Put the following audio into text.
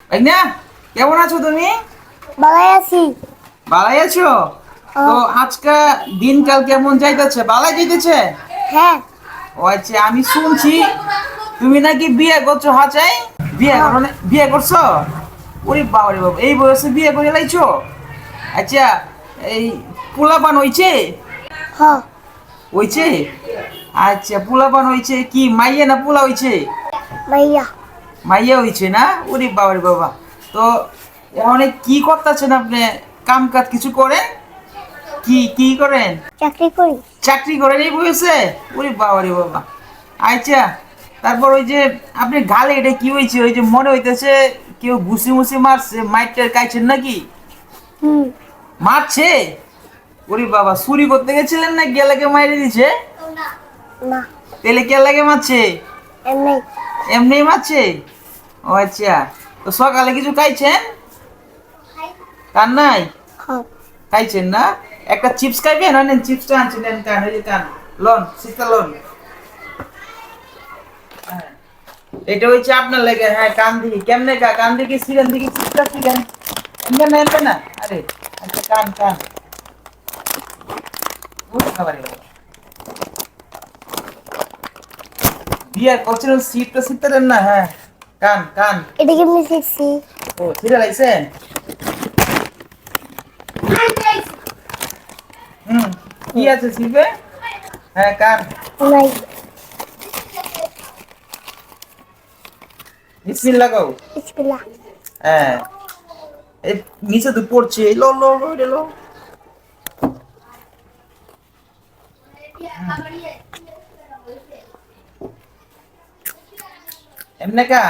আইনা কেমন আছো তুমি? ভালো আছি। ভালোই আছো? তো আজকে দিনকাল কেমন যাইতেছে? ভালোই যাইতেছে? হ্যাঁ। ও আচ্ছা, আমি শুনছি তুমি নাকি বিয়ে করছো। হাচাই বিয়ে হ্যাঁ। করো না? বিয়ে করছো? ওরে বাবা রে বাবা, এই বয়সে বিয়ে করে লাইছো? আচ্ছা, এই পোলাপান হইছে? হ্যাঁ। হইছে? আচ্ছা, পোলাপান হইছে কি মাইয়া না পোলা হইছে? মাইয়া। মাইয়া হইছে না? ওরে বাবা রে বাবা। তো এখন কি করতেছেন আপনি? কাম কাজ কিছু করেন? কি কি করেন? চাকরি করি। চাকরি করেন এই বয়সে? ওরে বাবা রে বাবা। আচ্ছা, তারপর ওই যে আপনি গালে এটা কি হয়েছে? ওই যে মনে হইতেছে কেউ ঘুষি মুসি মারছে, মাইটের কাইছেন নাকি? হুম। মারছে? ওরে বাবা, চুরি করতে গেছিলেন না গেলাকে মাইরে দিছে? না। তেলে কে লাগে মারছে? এমনি। এমনি মারছে? ও আচ্ছা, তো সকালে কিছু খাইছেন? কান নাই? হ্যাঁ। খাইছেন না? একটা চিপস খাইবেন? হয় নেন চিপসটা আনছেন, নেন কান, ওই যে কান লন, চিপসটা লন। হ্যাঁ, এটা হচ্ছে আপনার লেগে। হ্যাঁ, কান দিকে কেমনে কান দিকে ছিলেন, দিকে চিপসটা ছিলেন। এমনি না, এমনি না। আরে আচ্ছা, কান কান বুঝতে পারি। বিয়ে করছিলেন, সিটটা সিটটা দেন না। হ্যাঁ, কান কান। এটা কেমনি শিখছি? ও ছিঁড়ে লাইছেন? হুম, কি আছে সিপে? হ্যাঁ, কান। নাই। বিসমিল লাগাও। বিসমিল্লাহ। হ্যাঁ, এই নিচে তো পড়ছে। লো লো লো রে লো। এমনে কা